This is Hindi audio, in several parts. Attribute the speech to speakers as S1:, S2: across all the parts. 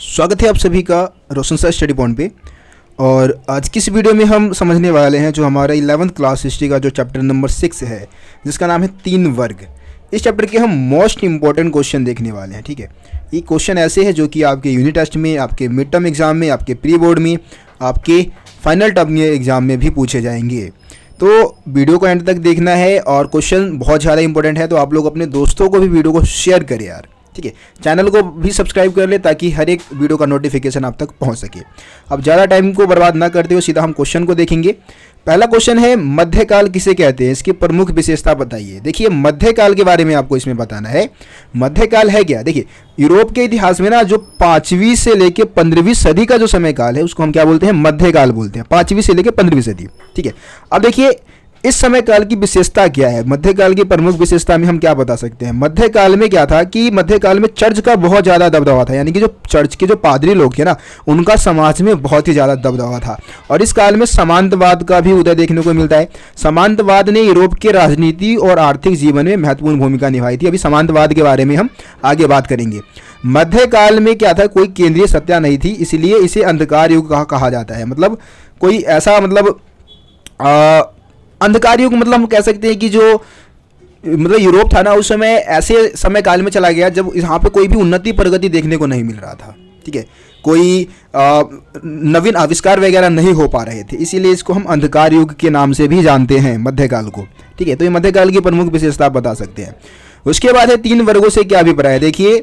S1: स्वागत है आप सभी का रोशन सर स्टडी पॉइंट पे। और आज की इस वीडियो में हम समझने वाले हैं जो हमारा 11th क्लास हिस्ट्री का जो चैप्टर नंबर 6 है, जिसका नाम है 3 वर्ग। इस चैप्टर के हम मोस्ट इंपॉर्टेंट क्वेश्चन देखने वाले हैं। ठीक है, ये क्वेश्चन ऐसे हैं जो कि आपके यूनिट टेस्ट में, आपके मिड टर्म एग्जाम में, आपके प्री बोर्ड में, आपके फाइनल टर्म एग्जाम में भी पूछे जाएंगे। तो वीडियो को एंड तक देखना है और क्वेश्चन बहुत ज़्यादा इंपॉर्टेंट है, तो आप लोग अपने दोस्तों को भी वीडियो को शेयर करें यार। ठीक है, चैनल को भी सब्सक्राइब कर ले ताकि हर एक वीडियो का नोटिफिकेशन आप तक पहुंच सके। अब ज़्यादा टाइम को बर्बाद ना करते हुए सीधा हम क्वेश्चन को देखेंगे। पहला क्वेश्चन है, मध्यकाल किसे कहते हैं, इसकी प्रमुख विशेषता बताइए। देखिए, मध्यकाल के बारे में आपको इसमें बताना है। मध्यकाल है क्या? देखिए, यूरोप के इतिहास में ना जो 5वीं से लेकर 15वीं सदी का जो समय काल है उसको हम क्या बोलते हैं? मध्यकाल बोलते हैं। 5वीं से लेकर 15वीं सदी। ठीक है, अब देखिए इस समय काल की विशेषता क्या है। मध्यकाल की प्रमुख विशेषता में हम क्या बता सकते हैं? मध्यकाल में क्या था कि मध्यकाल में चर्च का बहुत ज़्यादा दबदबा था, यानी कि जो चर्च के जो पादरी लोग थे ना, उनका समाज में बहुत ही ज़्यादा दबदबा था। और इस काल में सामंतवाद का भी उदय देखने को मिलता है। सामंतवाद ने यूरोप के राजनीति और आर्थिक जीवन में महत्वपूर्ण भूमिका निभाई थी। अभी सामंतवाद के बारे में हम आगे बात करेंगे। मध्यकाल में क्या था, कोई केंद्रीय सत्ता नहीं थी, इसलिए इसे अंधकार युग कहा जाता है। मतलब कोई ऐसा अंधकार युग, मतलब हम कह सकते हैं कि जो मतलब यूरोप था ना, उस समय ऐसे समय काल में चला गया जब यहाँ पे कोई भी उन्नति प्रगति देखने को नहीं मिल रहा था। ठीक है, कोई नवीन आविष्कार वगैरह नहीं हो पा रहे थे, इसीलिए इसको हम अंधकार युग के नाम से भी जानते हैं मध्यकाल को। ठीक है, तो ये मध्यकाल की प्रमुख विशेषता आप बता सकते हैं। उसके बाद है 3 वर्गों से क्या अभिप्राय है। देखिए,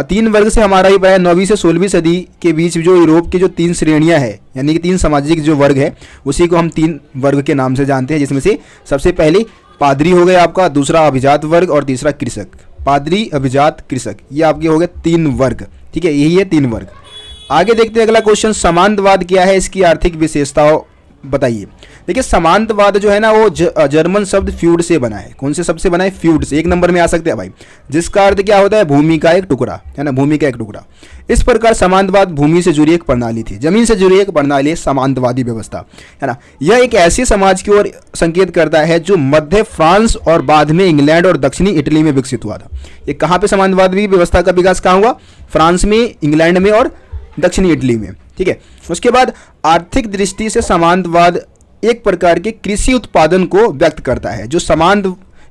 S1: 3 वर्ग से हमारा अभिप्राय 9वीं से 16वीं सदी के बीच जो यूरोप की जो 3 श्रेणियां हैं, यानी कि 3 सामाजिक जो वर्ग है, उसी को हम 3 वर्ग के नाम से जानते हैं। जिसमें से सबसे पहले पादरी हो गए आपका, दूसरा अभिजात वर्ग और तीसरा कृषक। पादरी, अभिजात, कृषक, ये आपके हो गए 3 वर्ग। ठीक है, यही है 3 वर्ग। आगे देखते हैं अगला क्वेश्चन, सामंतवाद क्या है, इसकी आर्थिक विशेषताओं बताइए। देखिए, सामंतवाद जो है ना वो जर्मन शब्द फ्यूड से बना है। कौन से शब्द से बना है? फ्यूड से। 1 नंबर में आ सकते हैं भाई, जिसका अर्थ क्या होता है? भूमि का एक टुकड़ा, है ना, भूमि का एक टुकड़ा। इस प्रकार सामंतवाद भूमि से जुड़ी एक प्रणाली थी, जमीन से जुड़ी एक प्रणाली है सामंतवादी व्यवस्था, है ना। यह एक ऐसे समाज की ओर संकेत करता है जो मध्य फ्रांस और बाद में इंग्लैंड और दक्षिणी इटली में विकसित हुआ था। ये कहाँ पे सामंतवादी व्यवस्था का विकास कहाँ हुआ? फ्रांस में, इंग्लैंड में और दक्षिणी इटली में। ठीक है, उसके बाद आर्थिक दृष्टि से सामंतवाद एक प्रकार के कृषि उत्पादन को व्यक्त करता है, जो समांत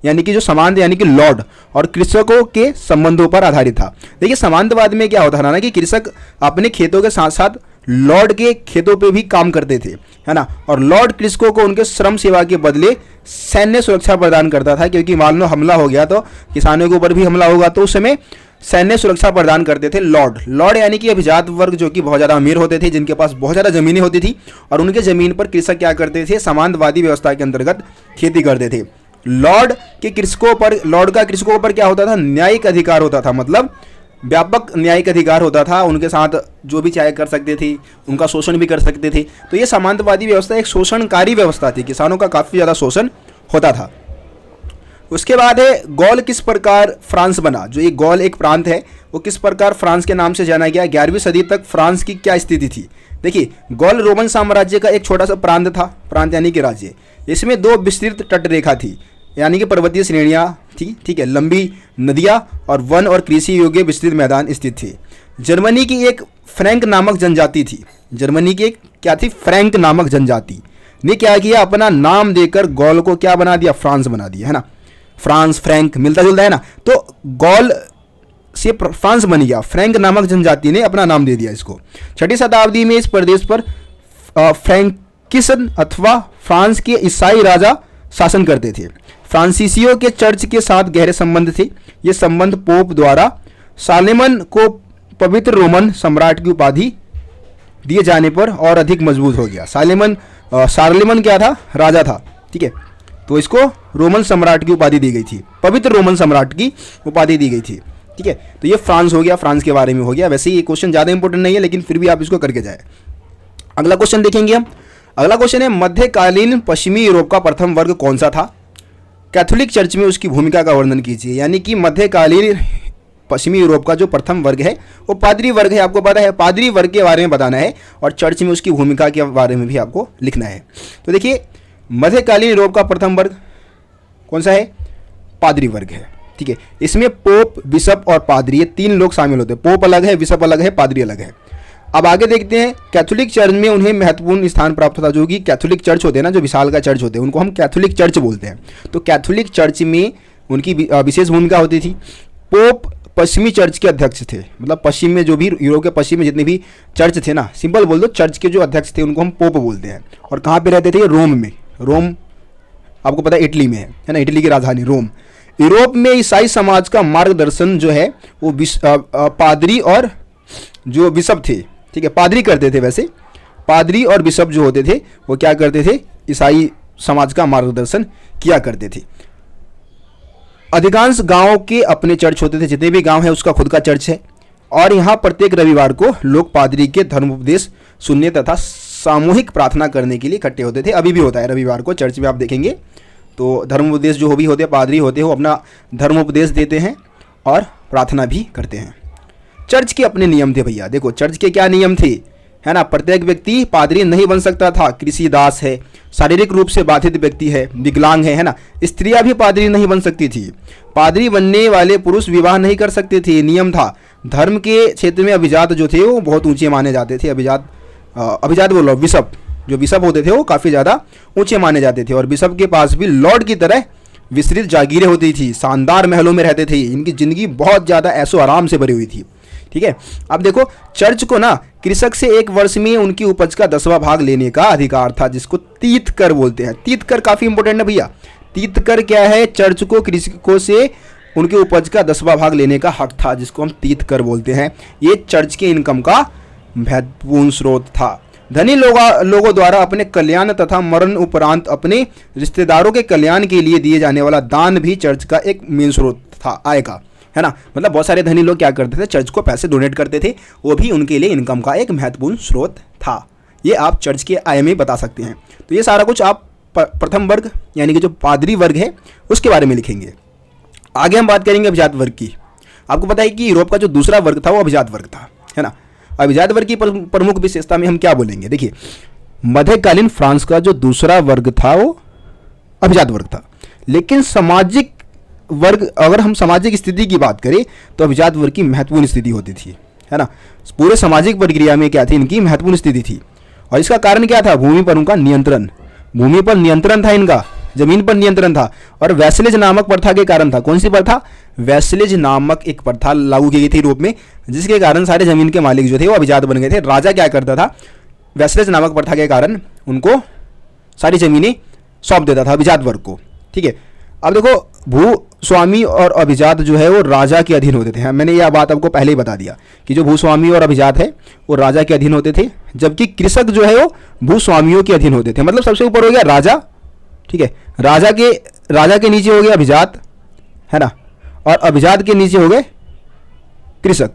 S1: यानी कि लॉर्ड और कृषकों के संबंधों पर आधारित था। देखिए, सामंतवाद में क्या होता था ना कि कृषक अपने खेतों के साथ साथ लॉर्ड के खेतों पे भी काम करते थे, है ना। और लॉर्ड कृषकों को उनके श्रम सेवा के बदले सैन्य सुरक्षा प्रदान करता था, क्योंकि मान लो हमला हो गया तो किसानों के ऊपर भी हमला होगा, तो उस समय सैन्य सुरक्षा प्रदान करते थे लॉर्ड यानी कि अभिजात वर्ग, जो कि बहुत ज़्यादा अमीर होते थे, जिनके पास बहुत ज़्यादा ज़मीनें होती थी। और उनके ज़मीन पर कृषक क्या करते थे? सामंतवादी व्यवस्था के अंतर्गत खेती करते थे। लॉर्ड का कृषकों पर क्या होता था? न्यायिक अधिकार होता था, मतलब व्यापक न्यायिक अधिकार होता था। उनके साथ जो भी चाहे कर सकते थे, उनका शोषण भी कर सकते थे। तो ये सामंतवादी व्यवस्था एक शोषणकारी व्यवस्था थी, किसानों का काफ़ी ज़्यादा शोषण होता था। उसके बाद है गौल किस प्रकार फ्रांस बना। जो ये गौल एक प्रांत है, वो किस प्रकार फ्रांस के नाम से जाना गया। 11वीं सदी तक फ्रांस की क्या स्थिति थी। देखिए, गौल रोमन साम्राज्य का एक छोटा सा प्रांत था, प्रांत यानी कि राज्य। इसमें 2 विस्तृत तटरेखा थी, यानी कि पर्वतीय श्रेणियाँ थी। ठीक है, लंबी नदियाँ और वन और कृषि योग्य विस्तृत मैदान स्थित थे। जर्मनी की एक फ्रैंक नामक जनजाति थी। जर्मनी की एक क्या थी? फ्रैंक नामक जनजाति ने क्या किया? अपना नाम देकर गौल को क्या बना दिया? फ्रांस बना दिया, है ना। फ्रांस, फ्रैंक मिलता जुलता है ना, तो गौल से फ्रांस बन गया। फ्रैंक नामक जनजाति ने अपना नाम दे दिया इसको। 6वीं शताब्दी में इस प्रदेश पर फ्रैंकिसन अथवा फ्रांस के ईसाई राजा शासन करते थे। फ्रांसीसियों के चर्च के साथ गहरे संबंध थे। ये संबंध पोप द्वारा सालेमन को पवित्र रोमन सम्राट की उपाधि दिए जाने पर और अधिक मजबूत हो गया। सार्लेमन क्या था? राजा था। ठीक है, तो इसको रोमन सम्राट की उपाधि दी गई थी, पवित्र रोमन सम्राट की उपाधि दी गई थी। ठीक है, तो ये फ्रांस हो गया, फ्रांस के बारे में हो गया। वैसे ये क्वेश्चन ज़्यादा इंपॉर्टेंट नहीं है, लेकिन फिर भी आप इसको करके जाए। अगला क्वेश्चन देखेंगे हम। अगला क्वेश्चन है, मध्यकालीन पश्चिमी यूरोप का प्रथम वर्ग कौन सा था? कैथोलिक चर्च में उसकी भूमिका का वर्णन कीजिए। यानी कि मध्यकालीन पश्चिमी यूरोप का जो प्रथम वर्ग है वो पादरी वर्ग है। आपको पता है, पादरी वर्ग के बारे में बताना है और चर्च में उसकी भूमिका के बारे में भी आपको लिखना है। तो देखिए, मध्यकालीन यूरोप का प्रथम वर्ग कौन सा है? पादरी वर्ग है। ठीक है, इसमें पोप, बिशप और पादरी, ये 3 लोग शामिल होते हैं। पोप अलग है, बिशप अलग है, पादरी अलग है। अब आगे देखते हैं, कैथोलिक चर्च में उन्हें महत्वपूर्ण स्थान प्राप्त था। जो कि कैथोलिक चर्च होते हैं ना, जो विशाल का चर्च होते हैं, उनको हम कैथोलिक चर्च बोलते हैं। तो कैथोलिक चर्च में उनकी विशेष भूमिका होती थी। पोप पश्चिमी चर्च के अध्यक्ष थे, मतलब पश्चिम में जो भी यूरोप के पश्चिम में जितने भी चर्च थे ना, सिंपल बोल दो, चर्च के जो अध्यक्ष थे उनको हम पोप बोलते हैं। और कहाँ पे रहते थे? रोम में। रोम आपको पता है इटली में है ना, इटली की राजधानी रोम। यूरोप में ईसाई समाज का मार्गदर्शन जो है वो पादरी और जो बिशप थे, ठीक है, पादरी करते थे। वैसे पादरी और बिशप जो होते थे वो क्या करते थे? ईसाई समाज का मार्गदर्शन किया करते थे। अधिकांश गांवों के अपने चर्च होते थे, जितने भी गांव है उसका खुद का चर्च है। और यहाँ प्रत्येक रविवार को लोग पादरी के धर्मोपदेश सुनने तथा सामूहिक प्रार्थना करने के लिए इकट्ठे होते थे। अभी भी होता है रविवार को चर्च में, आप देखेंगे तो धर्मोपदेश जो भी होते हैं, पादरी होते हैं, वो अपना धर्मोपदेश देते हैं और प्रार्थना भी करते हैं। चर्च के अपने नियम थे भैया। देखो चर्च के क्या नियम थे, है ना। प्रत्येक व्यक्ति पादरी नहीं बन सकता था। कृषि दास है, शारीरिक रूप से बाधित व्यक्ति है, विकलांग है ना। स्त्रियां भी पादरी नहीं बन सकती थी। पादरी बनने वाले पुरुष विवाह नहीं कर सकते थे, नियम था। धर्म के क्षेत्र में अभिजात जो थे वो बहुत ऊंचे माने जाते थे। अभिजात बोलो, बिशप, जो बिशप होते थे वो काफ़ी ज़्यादा ऊंचे माने जाते थे। और बिशप के पास भी लॉर्ड की तरह विस्तृत जागीरें होती थी, शानदार महलों में रहते थे। इनकी ज़िंदगी बहुत ज़्यादा ऐशो आराम से भरी हुई थी, ठीक है। अब देखो चर्च को ना कृषक से एक वर्ष में उनकी उपज का 10वां भाग लेने का अधिकार था, जिसको तीत कर बोलते हैं। तीत कर काफ़ी इंपॉर्टेंट है भैया। तीत कर क्या है? चर्च को कृषकों से उनके उपज का 10वां भाग लेने का हक था, जिसको हम तीत कर बोलते हैं। ये चर्च के इनकम का महत्वपूर्ण स्रोत था। धनी लोगों द्वारा अपने कल्याण तथा मरण उपरांत अपने रिश्तेदारों के कल्याण के लिए दिए जाने वाला दान भी चर्च का एक मेन स्रोत था आय का, है ना। मतलब बहुत सारे धनी लोग क्या करते थे? चर्च को पैसे डोनेट करते थे, वो भी उनके लिए इनकम का एक महत्वपूर्ण स्रोत था। ये आप चर्च के आय में बता सकते हैं। तो ये सारा कुछ आप प्रथम वर्ग यानी कि जो पादरी वर्ग है उसके बारे में लिखेंगे। आगे हम बात करेंगे अभिजात वर्ग की। आपको पता है कि यूरोप का जो दूसरा वर्ग था वो अभिजात वर्ग था, है ना। अभिजात वर्ग की प्रमुख विशेषता में हम क्या बोलेंगे? देखिए, मध्यकालीन फ्रांस का जो दूसरा वर्ग था वो अभिजात वर्ग था। लेकिन सामाजिक वर्ग, अगर हम सामाजिक स्थिति की बात करें तो अभिजात वर्ग की महत्वपूर्ण स्थिति होती थी, है ना। पूरे सामाजिक प्रक्रिया में क्या थी? इनकी महत्वपूर्ण स्थिति थी। और इसका कारण क्या था? भूमि पर उनका नियंत्रण। भूमि पर नियंत्रण था इनका, जमीन पर नियंत्रण था। और वैसलेज नामक प्रथा के कारण था। कौन सी प्रथा? वैसलेज नामक एक प्रथा लागू की गई थी यूरोप में, जिसके कारण सारे जमीन के मालिक जो थे वो अभिजात बन गए थे। राजा क्या करता था? वैसलेज नामक प्रथा के कारण उनको सारी जमीनें सौंप देता था अभिजात वर्ग को, ठीक है। अब देखो, भूस्वामी और अभिजात जो है वो राजा के अधीन होते थे। मैंने यह बात आपको पहले ही बता दिया कि जो भूस्वामी और अभिजात है वो राजा के अधीन होते थे, जबकि कृषक जो है वो भूस्वामियों के अधीन होते थे। मतलब सबसे ऊपर हो गया राजा, ठीक है, राजा के नीचे हो गया अभिजात, है ना, और अभिजात के नीचे हो गए कृषक।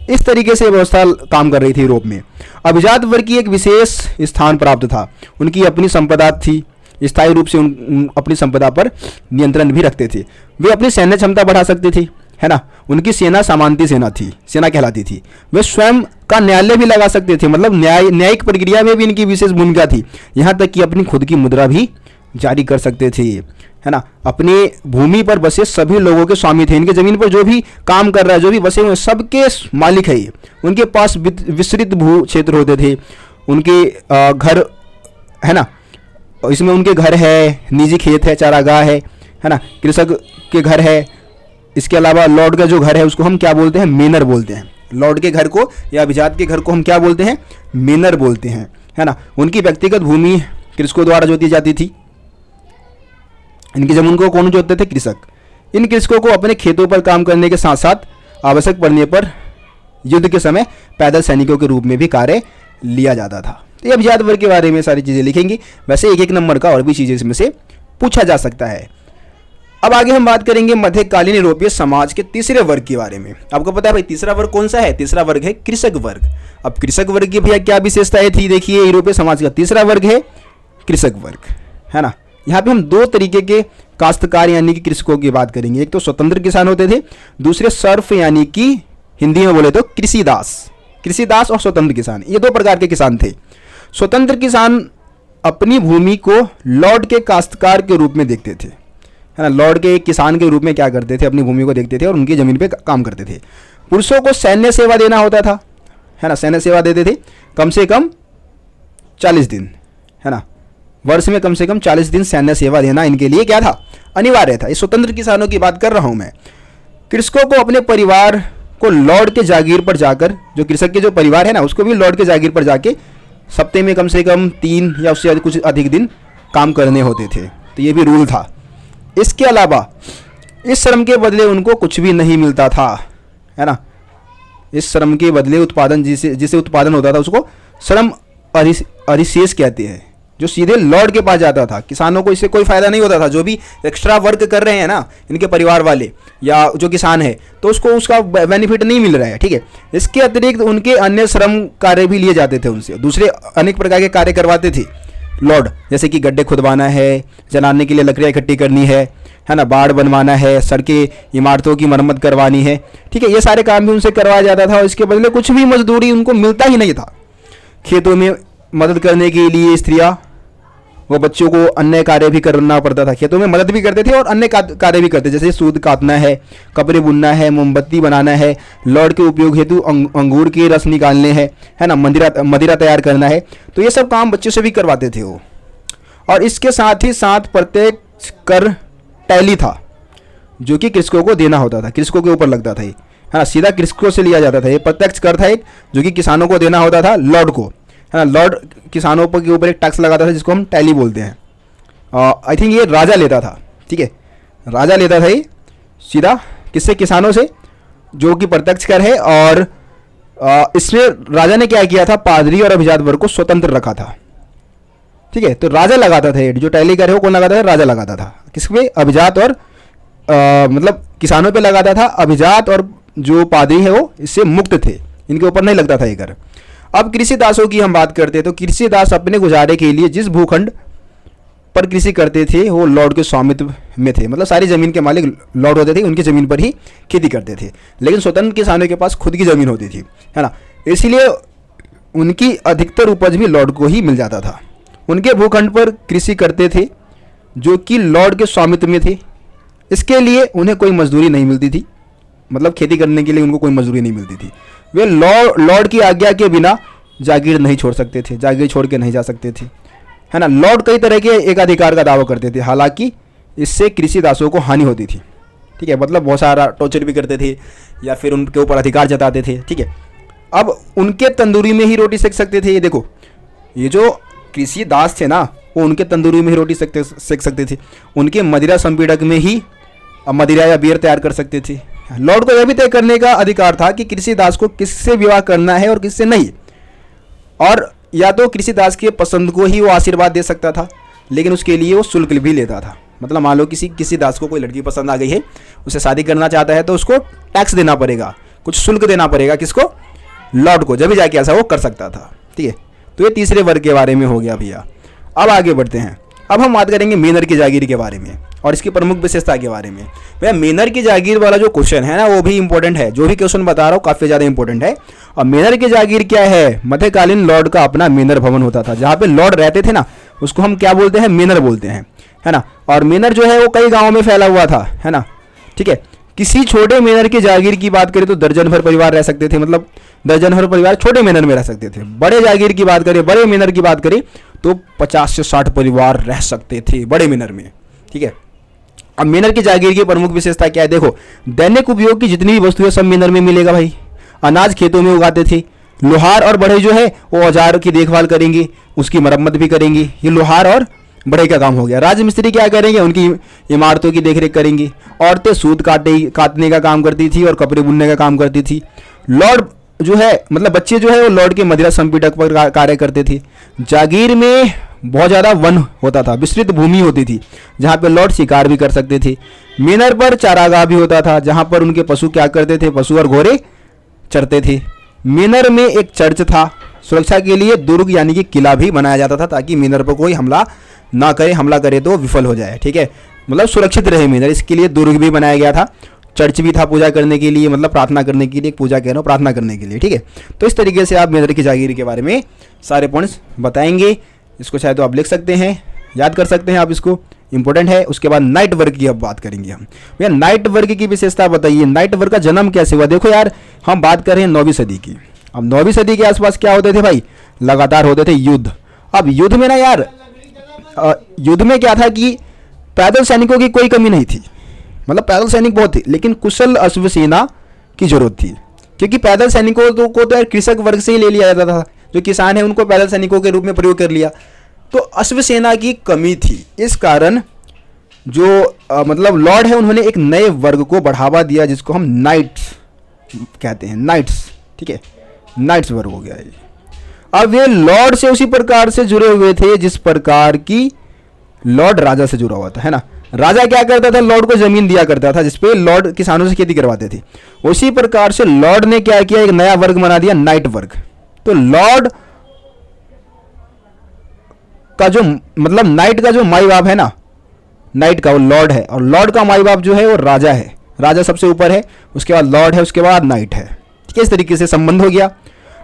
S1: इस तरीके से व्यवस्था काम कर रही थी यूरोप में। अभिजात वर्ग की एक विशेष स्थान प्राप्त था। उनकी अपनी संपदा थी, स्थायी रूप से अपनी संपदा पर नियंत्रण भी रखते थे। वे अपनी सैन्य क्षमता बढ़ा सकते थे, है ना। उनकी सेना सामंती सेना कहलाती थी। वे स्वयं का न्यायालय भी लगा सकते थे, मतलब न्यायिक प्रक्रिया में भी इनकी विशेष भूमिका थी। यहाँ तक कि अपनी खुद की मुद्रा भी जारी कर सकते थे, है ना। अपने भूमि पर बसे सभी लोगों के स्वामी थे। इनके जमीन पर जो भी काम कर रहा है, जो भी बसे हुए, सबके मालिक है ये। उनके पास विस्तृत भू क्षेत्र होते थे। उनके घर, है ना, इसमें उनके घर है, निजी खेत है, चारागाह है ना, कृषक के घर है। इसके अलावा लॉर्ड का जो घर है उसको हम क्या बोलते हैं? मेनर बोलते हैं। लॉर्ड के घर को या अभिजात के घर को हम क्या बोलते हैं? मेनर बोलते हैं, है ना। उनकी व्यक्तिगत भूमि कृषकों द्वारा जोती जाती थी। इनकी जमीन को कौन जोतते थे? कृषक। इन कृषकों को अपने खेतों पर काम करने के साथ साथ आवश्यक पड़ने पर युद्ध के समय पैदल सैनिकों के रूप में भी कार्य लिया जाता था। तो ये अभिजात वर्ग के बारे में सारी चीज़ें लिखेंगे। वैसे एक नंबर का और भी चीज़ें इसमें से पूछा जा सकता है। अब आगे हम बात करेंगे मध्यकालीन यूरोपीय समाज के तीसरे वर्ग के बारे में। आपको पता है भाई तीसरा वर्ग कौन सा है? तीसरा वर्ग है कृषक वर्ग। अब कृषक वर्ग की भैया क्या विशेषताएं थी? देखिए, यूरोपीय समाज का तीसरा वर्ग है कृषक वर्ग, है ना। यहाँ पे हम दो तरीके के काश्तकार यानी कि कृषकों की बात करेंगे। एक तो स्वतंत्र किसान होते थे, दूसरे सर्फ यानी कि हिंदी में बोले तो कृषिदास और स्वतंत्र किसान, ये दो प्रकार के किसान थे। स्वतंत्र किसान अपनी भूमि को लॉर्ड के काश्तकार के रूप में देखते थे, है ना। लॉर्ड के किसान के रूप में क्या करते थे? अपनी भूमि को देखते थे और उनकी जमीन पे काम करते थे। पुरुषों को सैन्य सेवा देना होता था, है ना, सैन्य सेवा देते थे कम से कम 40 दिन, है ना, वर्ष में कम से कम 40 दिन सैन्य सेवा देना इनके लिए क्या था, अनिवार्य था। इस स्वतंत्र किसानों की बात कर रहा हूं मैं। कृषकों को अपने परिवार को लॉर्ड के जागीर पर जाकर, जो कृषक के जो परिवार है ना, उसको भी लॉर्ड के जागीर पर जाके सप्ताह में कम से कम 3 या उससे कुछ अधिक दिन काम करने होते थे। तो ये भी रूल था। इसके अलावा इस श्रम के बदले उनको कुछ भी नहीं मिलता था, है ना। इस श्रम के बदले उत्पादन जिसे उत्पादन होता था उसको श्रम अधिशेष कहते हैं, जो सीधे लॉर्ड के पास जाता था। किसानों को इससे कोई फायदा नहीं होता था। जो भी एक्स्ट्रा वर्क कर रहे हैं ना इनके परिवार वाले या जो किसान है, तो उसको उसका बेनिफिट नहीं मिल रहा है, ठीक है। इसके अतिरिक्त उनके अन्य श्रम कार्य भी लिए जाते थे उनसे, दूसरे अनेक प्रकार के कार्य करवाते थे लॉर्ड, जैसे कि गड्ढे खुदवाना है, जलाने के लिए लकड़ियाँ इकट्ठी करनी है ना, बाड़ बनवाना है, सड़कें इमारतों की मरम्मत करवानी है, ठीक है। ये सारे काम भी उनसे करवाया जाता था और इसके बदले कुछ भी मजदूरी उनको मिलता ही नहीं था। खेतों में मदद करने के लिए स्त्रियाँ वो बच्चों को अन्य कार्य भी करना पड़ता था। खेतों में मदद भी करते थे और अन्य कार्य भी करते, जैसे सूत काटना है, कपड़े बुनना है, मोमबत्ती बनाना है, लॉर्ड के उपयोग हेतु अंगूर के रस निकालने हैं, है ना, मदिरा तैयार करना है। तो ये सब काम बच्चों से भी करवाते थे वो। और इसके साथ ही साथ प्रत्येक कर टैली था जो कि कृषकों को देना होता था, कृषकों के ऊपर लगता था ये, है ना, सीधा कृषकों से लिया जाता था। ये प्रत्यक्ष कर था एक, जो कि किसानों को देना होता था लॉर्ड को, है ना। लॉर्ड किसानों पर के ऊपर एक टैक्स लगाता था जिसको हम टैली बोलते हैं। आई थिंक ये राजा लेता था, ठीक है, राजा लेता था ये सीधा किससे, किसानों से, जो कि प्रत्यक्ष कर है। और इसमें राजा ने क्या किया था, पादरी और अभिजात वर्ग को स्वतंत्र रखा था, ठीक है। तो राजा लगाता था ये जो टैली कर है वो कौन लगाता था, राजा लगाता था। किस पे, अभिजात और मतलब किसानों पे लगाता था। अभिजात और जो पादरी है वो इससे मुक्त थे, इनके ऊपर नहीं लगता था ये कर। अब कृषि दासों की हम बात करते हैं तो कृषि दास अपने गुजारे के लिए जिस भूखंड पर कृषि करते थे वो लॉर्ड के स्वामित्व में थे, मतलब सारी ज़मीन के मालिक लॉर्ड होते थे, उनकी ज़मीन पर ही खेती करते थे। लेकिन स्वतंत्र किसानों के पास खुद की ज़मीन होती थी, है ना, इसलिए उनकी अधिकतर उपज भी लॉर्ड को ही मिल जाता था। उनके भूखंड पर कृषि करते थे जो कि लॉर्ड के स्वामित्व में थे। इसके लिए उन्हें कोई मजदूरी नहीं मिलती थी, मतलब खेती करने के लिए उनको कोई मजदूरी नहीं मिलती थी। वे लॉर्ड की आज्ञा के बिना जागीर नहीं छोड़ सकते थे, जागीर छोड़ के नहीं जा सकते थे, है ना। लॉर्ड कई तरह के एकाधिकार का दावा करते थे, हालांकि इससे कृषि दासों को हानि होती थी, ठीक है, मतलब बहुत सारा टॉर्चर भी करते थे या फिर उनके ऊपर अधिकार जताते थे, ठीक है। अब उनके तंदूरी में ही रोटी सेक सकते थे। ये देखो, ये जो कृषि दास थे ना वो उनके तंदूरी में ही रोटी सेक सकते थे, उनके मदिरा संपीड़क में ही मदिरा या बियर तैयार कर सकते थे। लॉर्ड को यह भी तय करने का अधिकार था कि कृषि दास को किससे विवाह करना है और किससे नहीं, और या तो कृषि दास के पसंद को ही वो आशीर्वाद दे सकता था, लेकिन उसके लिए वो शुल्क भी लेता था। मतलब मान लो किसी दास को कोई लड़की पसंद आ गई है, उसे शादी करना चाहता है, तो उसको टैक्स देना पड़ेगा, कुछ शुल्क देना पड़ेगा, किसको, लॉर्ड को, जब भी जाके ऐसा वो कर सकता था, ठीक है। तो ये तीसरे वर्ग के बारे में हो गया भैया। अब आगे बढ़ते हैं। अब हम बात करेंगे मेनर की जागीर के बारे में और इसकी प्रमुख विशेषता के बारे में। भैया मेनर की जागीर वाला जो क्वेश्चन है ना वो भी इंपॉर्टेंट है, जो भी क्वेश्चन बता रहा हूँ काफ़ी ज़्यादा इंपॉर्टेंट है। और मेनर की जागीर क्या है, मध्यकालीन लॉर्ड का अपना मेनर भवन होता था, जहाँ पे लॉर्ड रहते थे ना उसको हम क्या बोलते हैं, मेनर बोलते हैं, है ना। और मेनर जो है वो कई गाँवों में फैला हुआ था, है ना, ठीक है। किसी छोटे मेनर की जागीर की बात करें तो दर्जन भर परिवार रह सकते थे, मतलब दर्जन भर परिवार छोटे मेनर में रह सकते थे। बड़े जागीर की बात करें, बड़े मेनर की बात करें तो 50 से 60 परिवार रह सकते थे बड़े मेनर में, ठीक है। अब मेनर की जागीर की प्रमुख विशेषता क्या है, देखो, दैनिक उपयोग की जितनी भी वस्तुएं सब मेनर में मिलेगा भाई। अनाज खेतों में उगाते थे। लोहार और बढ़ई जो है वो औजार की देखभाल करेंगे, उसकी मरम्मत भी करेंगे। ये लोहार और बढ़ई का काम हो गया। राजमिस्त्री क्या करेंगे, उनकी इमारतों की देखरेख करेंगे। औरतें सूत काटने का काम करती थी और कपड़े बुनने का काम करती थी। लॉर्ड जो है, मतलब बच्चे जो है वो लॉर्ड के मदिरा संपीड़क पर कार्य करते थे। जागीर में बहुत ज़्यादा वन होता था, विस्तृत भूमि होती थी जहाँ पे लॉर्ड शिकार भी कर सकते थे। मेनर पर चारागाह भी होता था जहाँ पर उनके पशु क्या करते थे, पशु और घोड़े चरते थे। मेनर में एक चर्च था। सुरक्षा के लिए दुर्ग यानी कि किला भी बनाया जाता था ताकि मेनर पर कोई हमला ना करे, हमला करे तो विफल हो जाए, ठीक है, मतलब सुरक्षित रहे मेनर, इसके लिए दुर्ग भी बनाया गया था। चर्च भी था पूजा करने के लिए, मतलब प्रार्थना करने के लिए, पूजा कह रहा हूँ, प्रार्थना करने के लिए, ठीक है। तो इस तरीके से आप मेनर की जागीर के बारे में सारे पॉइंट्स बताएंगे। इसको चाहे तो आप लिख सकते हैं, याद कर सकते हैं आप, इसको इंपॉर्टेंट है। उसके बाद नाइट वर्क की अब बात करेंगे हम। भैया नाइट वर्क की विशेषता बताइए, नाइट वर्क का जन्म कैसे हुआ। देखो यार, हम बात कर रहे हैं 9वीं सदी की अब 9वीं सदी के आसपास क्या होते थे भाई, लगातार होते थे युद्ध। अब युद्ध में ना यार, युद्ध में क्या था कि पैदल सैनिकों की कोई कमी नहीं थी, मतलब पैदल सैनिक बहुत थे, लेकिन कुशल अश्वसेना की जरूरत थी, क्योंकि पैदल सैनिकों को तो यार कृषक वर्ग से ही ले लिया जाता था, जो किसान है उनको पैदल सैनिकों के रूप में प्रयोग कर लिया, तो अश्वसेना की कमी थी। इस कारण जो मतलब लॉर्ड है उन्होंने एक नए वर्ग को बढ़ावा दिया जिसको हम नाइट्स कहते हैं, नाइट्स, ठीक है, नाइट्स वर्ग हो गया ये। अब ये लॉर्ड से उसी प्रकार से जुड़े हुए थे जिस प्रकार की लॉर्ड राजा से जुड़ा हुआ था, है ना। राजा क्या करता था, लॉर्ड को जमीन दिया करता था जिसपे लॉर्ड किसानों से खेती करवाते थे। उसी प्रकार से लॉर्ड ने क्या किया, एक नया वर्ग बना दिया, नाइट वर्ग। तो लॉर्ड का जो मतलब नाइट का जो माई बाप है ना, नाइट का वो लॉर्ड है, और लॉर्ड का माई बाप जो है वो राजा है। राजा सबसे ऊपर है, उसके बाद लॉर्ड है, उसके बाद नाइट है, ठीक है। इस तरीके से संबंध हो गया।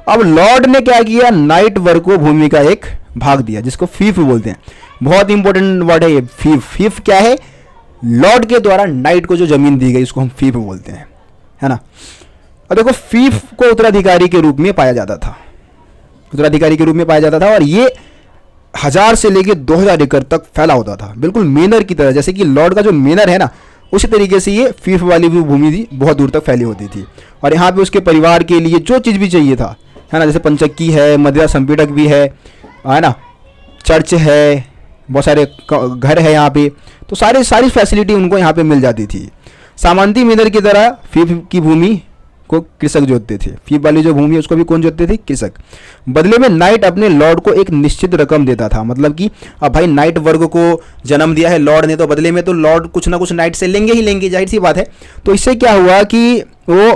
S1: अब लॉर्ड ने क्या किया, नाइट वर्ग को भूमि का एक भाग दिया जिसको फीफ बोलते हैं। बहुत इंपॉर्टेंट वर्ड है ये फीफ। फीफ क्या है, लॉर्ड के द्वारा नाइट को जो जमीन दी गई उसको हम फीफ बोलते हैं, है ना। और देखो फीफ को उत्तराधिकारी के रूप में पाया जाता था, उत्तराधिकारी के रूप में पाया जाता था, और ये 1000 से लेकर 2000 एकड़ तक फैला होता था, बिल्कुल मेनर की तरह। जैसे कि लॉर्ड का जो मेनर है ना, उसी तरीके से ये फीफ वाली भी भूमि थी, बहुत दूर तक फैली होती थी। और यहाँ पे उसके परिवार के लिए जो चीज़ भी चाहिए था, है ना, जैसे पंचक्की है, मदिरा संपीड़क भी है ना, चर्च है, बहुत सारे घर है यहाँ पे, तो सारी फैसिलिटी उनको यहाँ पे मिल जाती थी। सामंती मेनर की तरह फीफ की भूमि को कृषक जोतते थे। फीफ वाली जो भूमि है उसको भी कौन जोतते थे, कृषक। बदले में नाइट अपने लॉर्ड को एक निश्चित रकम देता था, मतलब कि अब भाई नाइट वर्ग को जन्म दिया है लॉर्ड ने, तो बदले में तो लॉर्ड कुछ ना कुछ नाइट से लेंगे ही लेंगे, जाहिर सी बात है। तो इससे क्या हुआ कि वो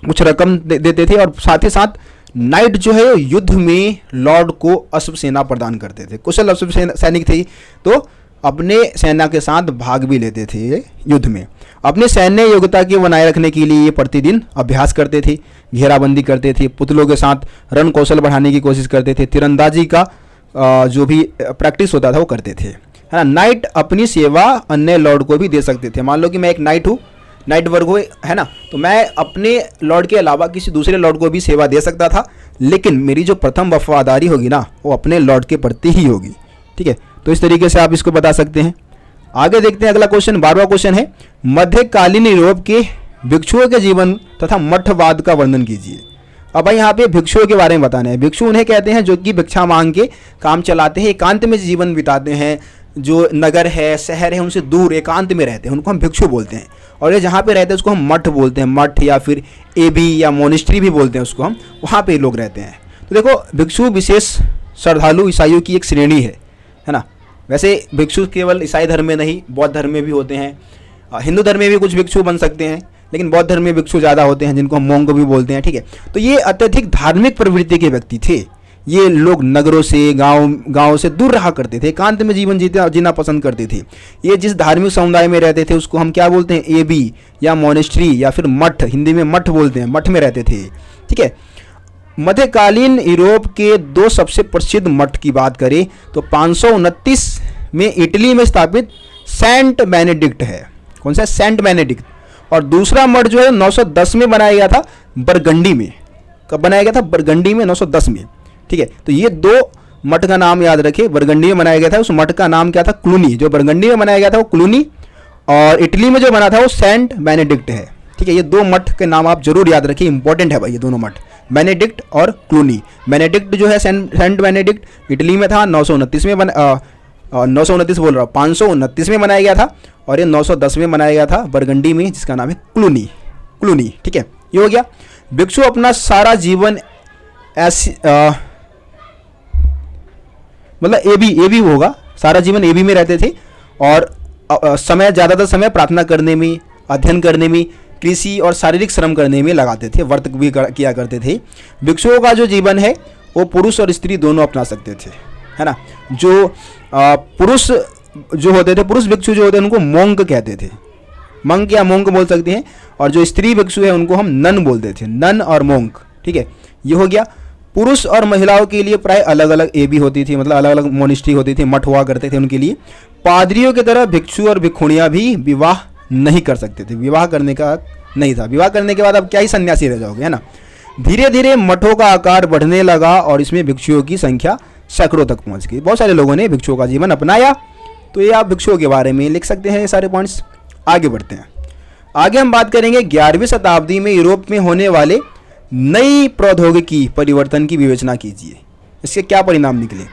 S1: कुछ रकम देते थे, और साथ ही साथ नाइट जो है युद्ध में लॉर्ड को अश्वसेना प्रदान करते थे। कुशल सैनिक थे तो अपने सेना के साथ भाग भी लेते थे युद्ध में। अपने सैन्य योग्यता की बनाए रखने के लिए ये प्रतिदिन अभ्यास करते थे, घेराबंदी करते थे, पुतलों के साथ रण कौशल बढ़ाने की कोशिश करते थे, तीरंदाजी का जो भी प्रैक्टिस होता था वो करते थे, है ना। नाइट अपनी सेवा अन्य लॉर्ड को भी दे सकते थे। मान लो कि मैं एक नाइट हूँ, नाइट वर्ग हो, है ना, तो मैं अपने लॉर्ड के अलावा किसी दूसरे लॉर्ड को भी सेवा दे सकता था, लेकिन मेरी जो प्रथम वफादारी होगी ना वो अपने लॉर्ड के प्रति ही होगी, ठीक है। तो इस तरीके से आप इसको बता सकते हैं। आगे देखते हैं अगला क्वेश्चन, 12वां क्वेश्चन है, मध्यकालीन यूरोप के भिक्षुओं के जीवन तथा मठवाद का वर्णन कीजिए। अब भाई यहाँ पे भिक्षुओं के बारे में बताना है। भिक्षु उन्हें कहते हैं जो कि भिक्षा मांग के काम चलाते हैं, एकांत में जीवन बिताते हैं, जो नगर है शहर है उनसे दूर एकांत में रहते हैं, उनको हम भिक्षु बोलते हैं। और ये जहाँ पे रहते हैं उसको हम मठ बोलते हैं, मठ या फिर एबी या मोनिस्ट्री भी बोलते हैं उसको हम, वहाँ पे लोग रहते हैं। तो देखो भिक्षु विशेष श्रद्धालु ईसाइयों की एक श्रेणी है ना। वैसे भिक्षु केवल ईसाई धर्म में नहीं, बौद्ध धर्म में भी होते हैं, हिंदू धर्म में भी कुछ भिक्षु बन सकते हैं, लेकिन बौद्ध धर्म में भिक्षु ज़्यादा होते हैं जिनको हम मोंग भी बोलते हैं, ठीक है। तो ये अत्यधिक धार्मिक प्रवृत्ति के व्यक्ति थे। ये लोग नगरों से गाँव से दूर रहा करते थे, एकांत में जीवन जीना पसंद करते थे। ये जिस धार्मिक समुदाय में रहते थे उसको हम क्या बोलते हैं, एबी या मोनेस्ट्री या फिर मठ, हिंदी में मठ बोलते हैं, मठ में रहते थे, ठीक है। मध्यकालीन यूरोप के 2 सबसे प्रसिद्ध मठ की बात करें तो 529 में इटली में स्थापित सेंट बेनेडिक्ट है। कौन सा, सेंट बेनेडिक्ट। और दूसरा मठ जो है 910 में बनाया गया था बरगंडी में। कब बनाया गया था, बरगंडी में 910 में, ठीक है। तो ये 2 मठ का नाम याद रखें। बरगंडी में बनाया गया था, उस मठ का नाम क्या था, क्लूनी। जो बरगंडी में बनाया गया था वो क्लूनी, और इटली में जो बना था वो सेंट बेनेडिक्ट है, ठीक है। ये 2 मठ के नाम आप जरूर याद रखिए, इंपॉर्टेंट है भाई ये दोनों मठ, बेनेडिक्ट और क्लूनी। बेनेडिक्ट जो है सेंट बेनेडिक्ट इटली में था, 929 में 929 बोल रहा हूँ, 529 में बनाया गया था, और ये 910 में बनाया गया था बरगंडी में, जिसका नाम है क्लूनी, ठीक है। ये हो गया। भिक्षु अपना सारा जीवन ऐसी मतलब एबी होगा, सारा जीवन एबी में रहते थे, और ज़्यादातर समय प्रार्थना करने में, अध्ययन करने में, कृषि और शारीरिक श्रम करने में लगाते थे, व्रत भी किया करते थे। भिक्षुओं का जो जीवन है वो पुरुष और स्त्री दोनों अपना सकते थे, है ना। जो पुरुष जो होते थे, पुरुष भिक्षु जो होते हैं उनको मोंग कहते थे, मंग या मोंग बोल सकते हैं, और जो स्त्री भिक्षु है उनको हम नन बोलते थे, नन और मोंग, ठीक है। ये हो गया। पुरुष और महिलाओं के लिए प्राय अलग अलग एबी होती थी, मतलब अलग अलग मोनिस्ट्री होती थी, मठ हुआ करते थे उनके लिए। पादरियों की तरह भिक्षु और भिक्षुणियाँ भी विवाह नहीं कर सकते थे, विवाह करने का नहीं था। विवाह करने के बाद अब क्या ही सन्यासी रह जाओगे, है ना। धीरे धीरे मठों का आकार बढ़ने लगा और इसमें भिक्षुओं की संख्या सैकड़ों तक पहुंच गई। बहुत सारे लोगों ने भिक्षुओं का जीवन अपनाया। तो ये आप भिक्षुओं के बारे में लिख सकते हैं ये सारे पॉइंट्स। आगे बढ़ते हैं। आगे हम बात करेंगे 11वीं शताब्दी में यूरोप में होने वाले नई प्रौद्योगिकी परिवर्तन की विवेचना कीजिए। इसके क्या परिणाम निकले।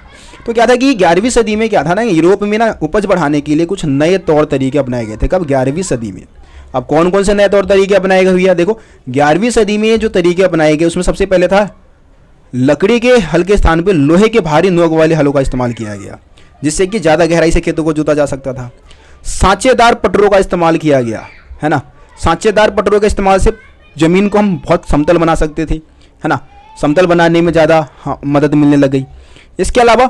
S1: तो क्या था कि 11वीं सदी में क्या था ना, यूरोप में ना उपज बढ़ाने के लिए कुछ नए तौर तरीके अपनाए गए थे। कब? 11वीं सदी में। अब कौन कौन से नए तौर तरीके अपनाए गए भैया? देखो 11वीं सदी में जो तरीके अपनाए गए उसमें सबसे पहले था लकड़ी के हल के स्थान पर लोहे के भारी नोक वाले हलों का इस्तेमाल किया गया, जिससे कि ज़्यादा गहराई से खेतों को जोता जा सकता था। सांचेदार पटरों का इस्तेमाल किया गया, है ना। सांचेदार पटरों के इस्तेमाल से ज़मीन को हम बहुत समतल बना सकते थे, है ना। समतल बनाने में ज़्यादा मदद मिलने लग गई। इसके अलावा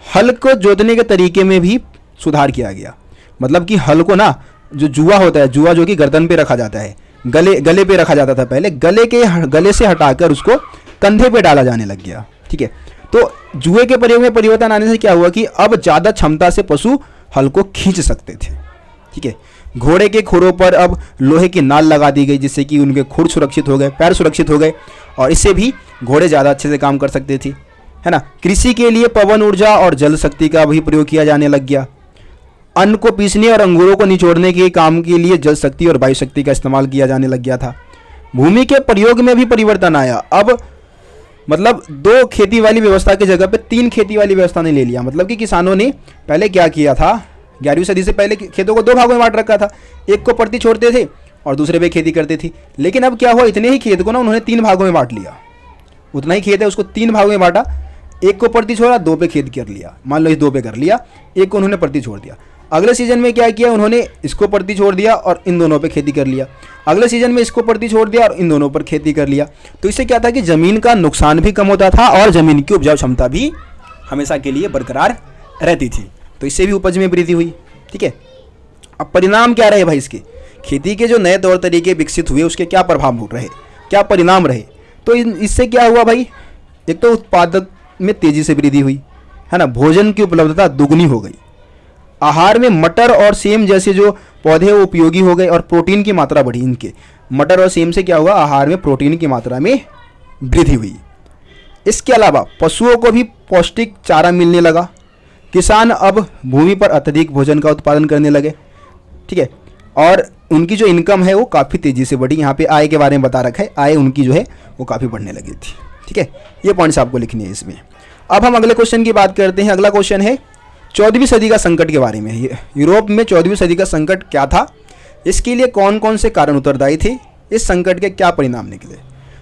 S1: हल को जोतने के तरीके में भी सुधार किया गया। मतलब कि हल को ना, जो जुआ होता है, जुआ जो कि गर्दन पे रखा जाता है, गले पे रखा जाता था पहले, गले से हटाकर उसको कंधे पे डाला जाने लग गया। ठीक है। तो जुए के प्रयोग में परिवर्तन आने से क्या हुआ कि अब ज़्यादा क्षमता से पशु हल को खींच सकते थे। ठीक है। घोड़े के खुरों पर अब लोहे की नाल लगा दी गई, जिससे कि उनके खुर सुरक्षित हो गए, पैर सुरक्षित हो गए, और इससे भी घोड़े ज़्यादा अच्छे से काम कर सकते थे, है ना। कृषि के लिए पवन ऊर्जा और जल शक्ति का भी प्रयोग किया जाने लग गया। अन्न को पीसने और अंगूरों को निचोड़ने के काम के लिए जल शक्ति और वायु शक्ति का इस्तेमाल किया जाने लग गया था। भूमि के प्रयोग में भी परिवर्तन आया। अब मतलब 2 खेती वाली व्यवस्था की जगह पे 3 खेती वाली व्यवस्था ने ले लिया। मतलब कि किसानों ने पहले क्या किया था, 11वीं सदी से पहले खेतों को 2 भागों में बांट रखा था। एक को परती छोड़ते थे और दूसरे पे खेती करते थे। लेकिन अब क्या हुआ, इतने ही खेत को ना उन्होंने 3 भागों में बांट लिया। उतना ही खेत है, उसको 3 भागों में बांटा। एक को परती छोड़ा, 2 पे खेत कर लिया। मान लो इस 2 पे कर लिया, एक को उन्होंने परती छोड़ दिया। अगले सीजन में क्या किया, उन्होंने इसको परती छोड़ दिया और इन दोनों पे खेती कर लिया। अगले सीजन में इसको परती छोड़ दिया और इन दोनों पर खेती कर लिया। तो इससे क्या था कि ज़मीन का नुकसान भी कम होता था और ज़मीन की उपजाऊ क्षमता भी हमेशा के लिए बरकरार रहती थी। तो इससे भी उपज में वृद्धि हुई। ठीक है। अब परिणाम क्या रहे भाई इसके, खेती के जो नए तौर तरीके विकसित हुए उसके क्या प्रभाव रहे, क्या परिणाम रहे। तो इससे क्या हुआ भाई, एक तो उत्पादक में तेज़ी से वृद्धि हुई, है ना। भोजन की उपलब्धता दुगनी हो गई। आहार में मटर और सेम जैसे जो पौधे वो उपयोगी हो गए और प्रोटीन की मात्रा बढ़ी। इनके मटर और सेम से क्या हुआ, आहार में प्रोटीन की मात्रा में वृद्धि हुई। इसके अलावा पशुओं को भी पौष्टिक चारा मिलने लगा। किसान अब भूमि पर अत्यधिक भोजन का उत्पादन करने लगे। ठीक है। और उनकी जो इनकम है वो काफ़ी तेज़ी से बढ़ी। यहाँ पे आय के बारे में बता रखा है, आय उनकी जो है वो काफ़ी बढ़ने लगी थी। ठीक है। ये पॉइंट्स आपको लिखने हैं इसमें। अब हम अगले क्वेश्चन की बात करते हैं। अगला क्वेश्चन है 14वीं सदी का संकट के बारे में। यूरोप में 14वीं सदी का संकट क्या था, इसके लिए कौन कौन से कारण उत्तरदायी थे, इस संकट के क्या परिणाम निकले।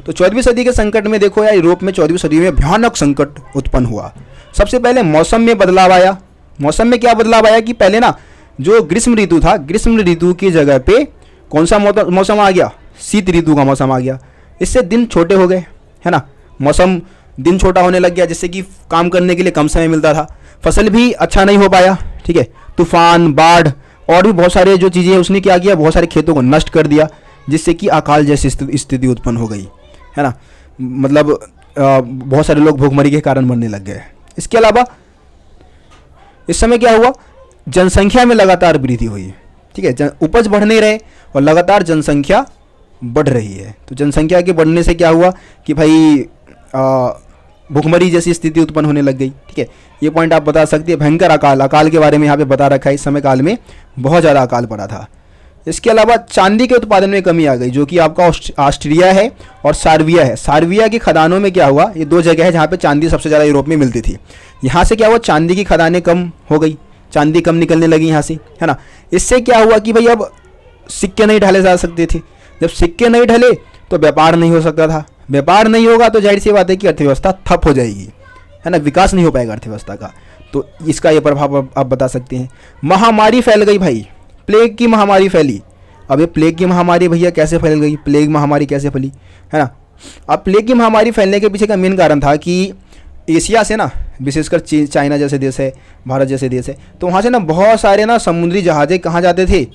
S1: तो 14वीं सदी के संकट में देखो यार, यूरोप में 14वीं सदी में भयानक संकट उत्पन्न हुआ। सबसे पहले मौसम में बदलाव आया। मौसम में क्या बदलाव आया कि पहले ना जो ग्रीष्म ऋतु था, ग्रीष्म ऋतु की जगह पे कौन सा मौसम आ गया, शीत ऋतु का मौसम आ गया। इससे दिन छोटे हो गए, है ना। मौसम दिन छोटा होने लग गया, जिससे कि काम करने के लिए कम समय मिलता था। फसल भी अच्छा नहीं हो पाया। ठीक है। तूफान, बाढ़ और भी बहुत सारे जो चीज़ें उसने क्या किया, बहुत सारे खेतों को नष्ट कर दिया, जिससे कि अकाल जैसी स्थिति उत्पन्न हो गई, है ना। मतलब बहुत सारे लोग भूखमरी के कारण मरने लग गए। इसके अलावा इस समय क्या हुआ, जनसंख्या में लगातार वृद्धि हुई। ठीक है। उपज बढ़ नहीं रहे और लगातार जनसंख्या बढ़ रही है। तो जनसंख्या के बढ़ने से क्या हुआ कि भाई भूखमरी जैसी स्थिति उत्पन्न होने लग गई। ठीक है। ये पॉइंट आप बता सकते हैं। भयंकर अकाल के बारे में यहाँ पे बता रखा है। इस समय काल में बहुत ज़्यादा अकाल पड़ा था। इसके अलावा चांदी के उत्पादन में कमी आ गई, जो कि आपका ऑस्ट्रिया है और सार्विया है। सार्विया की खदानों में क्या हुआ, ये 2 जगह है जहाँ पे चांदी सबसे ज़्यादा यूरोप में मिलती थी। यहाँ से क्या हुआ, चांदी की खदानें कम हो गई, चांदी कम निकलने लगी यहाँ से, है ना। इससे क्या हुआ कि भाई अब सिक्के नहीं ढाले जा सकते थे। जब सिक्के नहीं ढले तो व्यापार नहीं हो सकता था। व्यापार नहीं होगा तो जाहिर सी बात है कि अर्थव्यवस्था ठप हो जाएगी, है ना। विकास नहीं हो पाएगा अर्थव्यवस्था का। तो इसका ये प्रभाव आप बता सकते हैं। महामारी फैल गई भाई, प्लेग की महामारी फैली। अब ये प्लेग की महामारी भैया कैसे फैल गई, प्लेग महामारी कैसे फैली, है ना। अब प्लेग की महामारी फैलने के पीछे का मेन कारण था कि एशिया से ना, विशेषकर चाइना जैसे देश है, भारत जैसे देश है, तो वहाँ से ना बहुत सारे ना समुद्री जहाज़ें कहाँ जाते थे,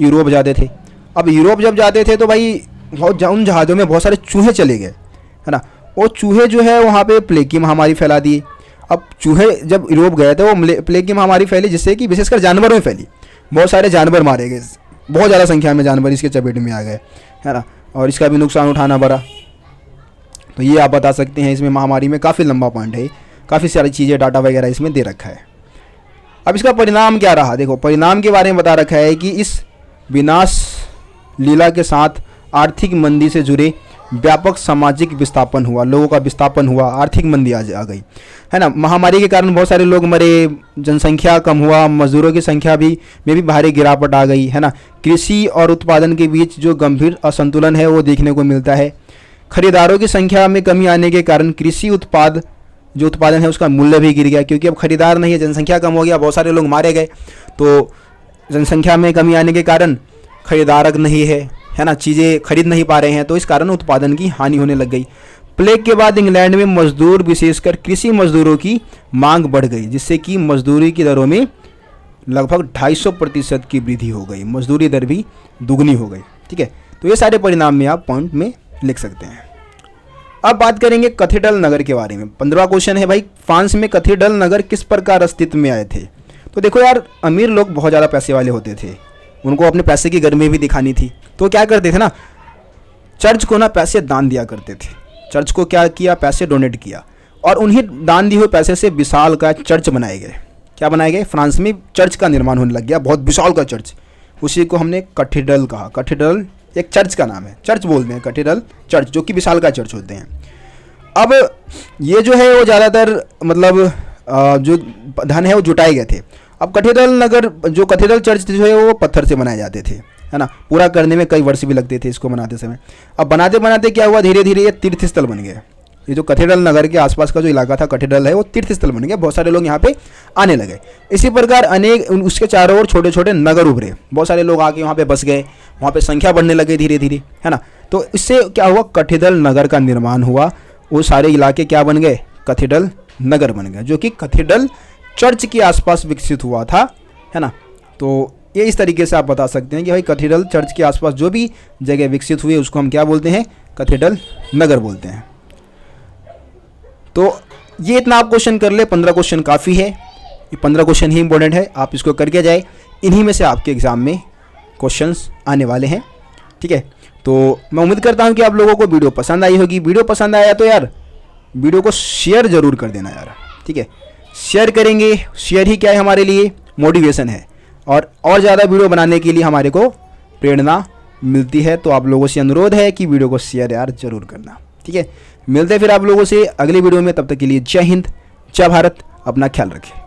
S1: यूरोप जाते थे। अब यूरोप जब जाते थे तो भाई उन जहाज़ों में बहुत सारे चूहे चले गए, है ना। वो चूहे जो है वहाँ पे प्लेग की महामारी फैला दी। अब चूहे जब यूरोप गए थे वो प्लेग की महामारी फैली, जिससे कि विशेषकर जानवरों में फैली। बहुत सारे जानवर मारे गए, बहुत ज़्यादा संख्या में जानवर इसके चपेट में आ गए, है ना। और इसका भी नुकसान उठाना पड़ा। तो ये आप बता सकते हैं। इसमें महामारी में काफ़ी लंबा पॉइंट है, काफ़ी सारी चीज़ें डाटा वगैरह इसमें दे रखा है। अब इसका परिणाम क्या रहा, देखो परिणाम के बारे में बता रखा है कि इस विनाश लीला के साथ आर्थिक मंदी से जुड़े व्यापक सामाजिक विस्थापन हुआ, लोगों का विस्थापन हुआ, आर्थिक मंदी आ गई, है ना। महामारी के कारण बहुत सारे लोग मरे, जनसंख्या कम हुआ, मजदूरों की संख्या में भी भारी गिरावट आ गई, है ना। कृषि और उत्पादन के बीच जो गंभीर असंतुलन है वो देखने को मिलता है। खरीदारों की संख्या में कमी आने के कारण कृषि उत्पादन है उसका मूल्य भी गिर गया, क्योंकि अब खरीदार नहीं है, जनसंख्या कम हो गया, बहुत सारे लोग मारे गए, तो जनसंख्या में कमी आने के कारण खरीदारक नहीं है ना, चीज़ें खरीद नहीं पा रहे हैं, तो इस कारण उत्पादन की हानि होने लग गई। प्लेग के बाद इंग्लैंड में मजदूर विशेषकर कृषि मजदूरों की मांग बढ़ गई, जिससे कि मजदूरी की दरों में लगभग 250% की वृद्धि हो गई, मजदूरी दर भी दुगनी हो गई। ठीक है, तो ये सारे परिणाम में आप पॉइंट में लिख सकते हैं। अब बात करेंगे कैथेड्रल नगर के बारे में। 15वां क्वेश्चन है भाई, फ्रांस में कैथेड्रल नगर किस प्रकार अस्तित्व में आए थे। तो देखो यार, अमीर लोग बहुत ज़्यादा पैसे वाले होते थे, उनको अपने पैसे की गर्मी भी दिखानी थी, तो क्या करते थे ना, चर्च को ना पैसे दान दिया करते थे। चर्च को क्या किया, पैसे डोनेट किया, और उन्हीं दान दिए हुए पैसे से विशाल का चर्च बनाए गए। क्या बनाए गए, फ्रांस में चर्च का निर्माण होने लग गया, बहुत विशाल का चर्च, उसी को हमने कैथेड्रल कहा। कैथेड्रल एक चर्च का नाम है, चर्च बोलते हैं कैथेड्रल चर्च, जो कि विशाल का चर्च होते हैं। अब ये जो है वो ज़्यादातर मतलब जो धन है वो जुटाए गए थे। अब कैथेड्रल नगर, जो कैथेड्रल चर्च जो है वो पत्थर से बनाए जाते थे, है ना, पूरा करने में कई वर्ष भी लगते थे इसको बनाते समय। अब बनाते बनाते क्या हुआ, धीरे धीरे ये तीर्थ स्थल बन गए। ये जो कैथेड्रल नगर के आसपास का जो इलाका था कैथेड्रल है, वो तीर्थ स्थल बन गया, बहुत सारे लोग यहाँ पे आने लगे। इसी प्रकार अनेक उसके चारों ओर छोटे छोटे नगर उभरे, बहुत सारे लोग आके वहाँ पे बस गए, वहाँ पे संख्या बढ़ने लगे धीरे धीरे, है ना। तो इससे क्या हुआ, कैथेड्रल नगर का निर्माण हुआ, वो सारे इलाके क्या बन गए, कैथेड्रल नगर बन गए, जो कि कैथेड्रल चर्च के आसपास विकसित हुआ था, है ना। तो ये इस तरीके से आप बता सकते हैं कि भाई कैथेड्रल चर्च के आसपास जो भी जगह विकसित हुई उसको हम क्या बोलते हैं, कैथेड्रल नगर बोलते हैं। तो ये इतना आप क्वेश्चन कर ले, 15 क्वेश्चन काफ़ी है, ये 15 क्वेश्चन ही इंपॉर्टेंट है, आप इसको करके जाए, इन्हीं में से आपके एग्ज़ाम में क्वेश्चंस आने वाले हैं। ठीक है, तो मैं उम्मीद करता हूँ कि आप लोगों को वीडियो पसंद आई होगी। वीडियो पसंद आया तो यार वीडियो को शेयर ज़रूर कर देना यार। ठीक है, शेयर करेंगे, शेयर ही क्या है हमारे लिए, मोटिवेशन है, और ज़्यादा वीडियो बनाने के लिए हमारे को प्रेरणा मिलती है। तो आप लोगों से अनुरोध है कि वीडियो को शेयर यार ज़रूर करना। ठीक है, मिलते हैं फिर आप लोगों से अगली वीडियो में, तब तक के लिए जय हिंद, जय भारत, अपना ख्याल रखें।